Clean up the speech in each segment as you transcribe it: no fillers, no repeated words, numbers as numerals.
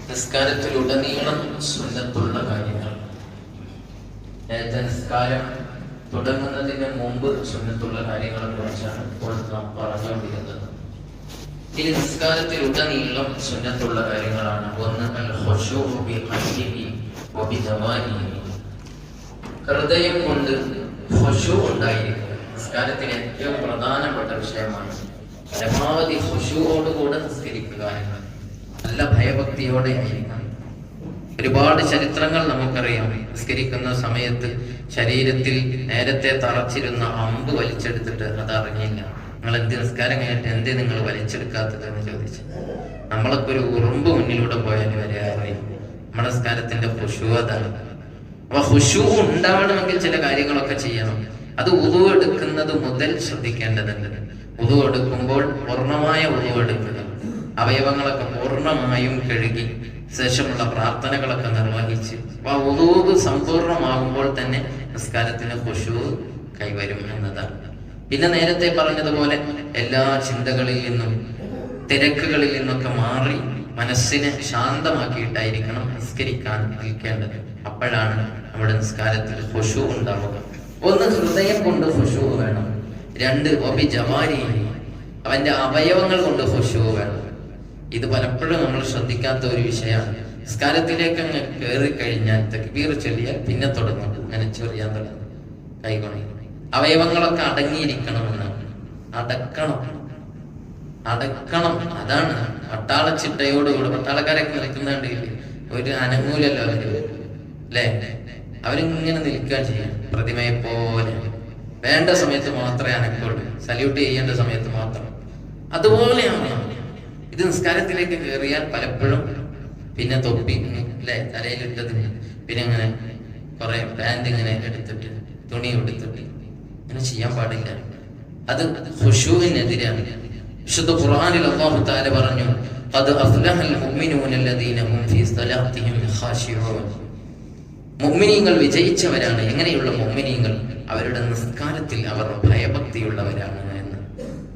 നിസ്കാരത്തിലുടനീളം സുന്നത്തുള്ള കാര്യങ്ങൾ. നേരത്തെ നിസ്കാരം തുടങ്ങുന്നതിന് മുമ്പ് സുന്നത്തുള്ള കാര്യങ്ങളെ കുറിച്ചാണ് ഇപ്പോൾ നാം പറഞ്ഞുകൊണ്ടിരുന്നത്. ഈ നിസ്കാരത്തിലുടനീളം സുന്നത്തുള്ള കാര്യങ്ങളാണ്. ഒന്ന്, ഹൃദയം കൊണ്ട് ഖുശൂ ഉണ്ടായിരിക്കുക. നിസ്കാരത്തിന് ഏറ്റവും പ്രധാനപ്പെട്ട വിഷയമാണ്. പരമാവധി ഖുശൂഓടുകൂടെ നിസ്കരിക്കുക എന്നത്. നല്ല ഭയഭക്തിയോടെ ആയിരിക്കണം. ഒരുപാട് ചരിത്രങ്ങൾ നമുക്കറിയാം. നിസ്കരിക്കുന്ന സമയത്ത് ശരീരത്തിൽ നേരത്തെ തറച്ചിരുന്ന അമ്പ് വലിച്ചെടുത്തിട്ട് അത് അറിഞ്ഞില്ല. നിങ്ങൾ എന്ത് നിസ്കാരം കഴിഞ്ഞിട്ട് എന്തേ നിങ്ങൾ വലിച്ചെടുക്കാത്തത് എന്ന് ചോദിച്ചു. നമ്മളൊക്കെ ഒരു ഉറുമ്പ് മുന്നിലൂടെ പോയാൽ വരെ അറിയും. നമ്മുടെ നിസ്കാരത്തിന്റെ ഖുശൂ അതാണ്. അപ്പൊ ഖുശൂ ഉണ്ടാവണമെങ്കിൽ ചില കാര്യങ്ങളൊക്കെ ചെയ്യണം. അത് വുളു എടുക്കുന്നത് മുതൽ ശ്രദ്ധിക്കേണ്ടതുണ്ട്. വുളു എടുക്കുമ്പോൾ പൂർണ്ണമായ വുളു എടുക്കുക. അവയവങ്ങളൊക്കെ പൂർണ്ണമായും കഴുകി ശേഷമുള്ള പ്രാർത്ഥനകളൊക്കെ നിർവഹിച്ച് ആ വുളു സമ്പൂർണ്ണമാകുമ്പോൾ തന്നെ നിസ്കാരത്തിന് ഖുശൂ കൈവരും എന്നതാണ്. പിന്നെ നേരത്തെ പറഞ്ഞതുപോലെ എല്ലാ ചിന്തകളിൽ നിന്നും തിരക്കുകളിൽ നിന്നൊക്കെ മാറി മനസ്സിനെ ശാന്തമാക്കിയിട്ടായിരിക്കണം നിസ്കരിക്കാൻ നിൽക്കേണ്ടത്. അപ്പോഴാണ് നമ്മുടെ നിസ്കാരത്തിൽ ഖുശൂ ഉണ്ടാവുക. ഒന്ന്, ഹൃദയം കൊണ്ട് ഖുശൂ വേണം. രണ്ട്, അവന്റെ അവയവങ്ങൾ കൊണ്ട് ഖുശൂ വേണം. ഇത് പലപ്പോഴും നമ്മൾ ശ്രദ്ധിക്കാത്ത ഒരു വിഷയമാണ്. നിസ്കാരത്തിലേക്ക് അങ്ങ് കയറി കഴിഞ്ഞാൽ തക്ബീർ ചൊല്ലിയാൽ പിന്നെ തുടങ്ങും അങ്ങനെ ചൊറിയാൻ തുടങ്ങും. കൈകൊണി അവയവങ്ങളൊക്കെ അടങ്ങിയിരിക്കണമെന്നാണ്. അടക്കണം. അതാണ് പട്ടാള ചിട്ടയോടുകൂടി. പട്ടാളക്കാരൊക്കെ നിൽക്കുന്നുണ്ടെങ്കിൽ ഒരു അനങ്ങൂലല്ലോ അവര്, അല്ലേ? അവരിങ്ങനെ നിൽക്കുക ചെയ്യാം പ്രതിമയെ പോലെ. വേണ്ട സമയത്ത് മാത്രമേ അനക്കുള്ളൂ. സല്യൂട്ട് ചെയ്യേണ്ട സമയത്ത് മാത്രം. അതുപോലെയാണ് ഇത്. നിസ്കാരത്തിലേക്ക് കയറിയാൽ പലപ്പോഴും പിന്നെ തൊപ്പി അല്ലെ തലയിലിട്ടതിന് പിന്നെ ഇങ്ങനെ കുറെ പാൻറ് ഇങ്ങനെ എടുത്തിട്ട് തുണി എടുത്തിട്ട് ഇങ്ങനെ ചെയ്യാൻ പാടില്ല. അത് ഖുശൂവിനെതിരാണ്. വിശുദ്ധ ഖുർആനിൽ അല്ലാഹു തആല പറഞ്ഞു, ഖദ് അഫ്ലഹൽ മുഅ്മിനൂന അല്ലദീന ഹും ഫീ സ്വലാത്തിഹിം ഖാശിഊൻ. മുഅ്മിനീങ്ങൾ വിജയിച്ചവരാണ്. എങ്ങനെയുള്ള മുഅ്മിനീങ്ങൾ? അവരുടെ നിസ്കാരത്തിൽ അവർ ഭയഭക്തിയുള്ളവരാണ് എന്ന്.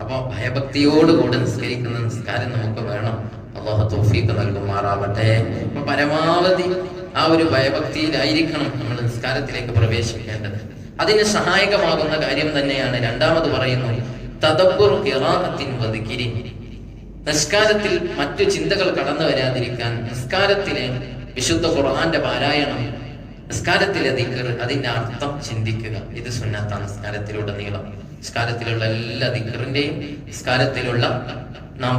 അപ്പൊ ഭയഭക്തിയോടുകൂടെ നിസ്കരിക്കുന്ന നിസ്കാരം നമുക്ക് വേണം. അല്ലാഹു തൗഫീഖ് നൽകുമാറാവട്ടെ. അപ്പൊ പരമാവധി ആ ഒരു ഭയഭക്തിയിലായിരിക്കണം നമ്മൾ നിസ്കാരത്തിലേക്ക് പ്രവേശിക്കേണ്ടത്. അതിന് സഹായകമാകുന്ന കാര്യം തന്നെയാണ് രണ്ടാമത് പറയുന്നു, തദബ്ബുർ ഖിറാഅത്തിൻ വദിക്രി. നിസ്കാരത്തിൽ മറ്റു ചിന്തകൾ കടന്നു വരാതിരിക്കാൻ നിസ്കാരത്തിലെ വിശുദ്ധ ഖുർആന്റെ പാരായണം, നിസ്കാരത്തിലെ ദിക്ർ, അതിന്റെ അർത്ഥം ചിന്തിക്കുക. ഇത് സുന്നത്താണ്. നിസ്കാരത്തിലുടനീളം നിസ്കാരത്തിലുള്ള എല്ലാ ദിക്റിന്റെയും നിസ്കാരത്തിലുള്ള നാം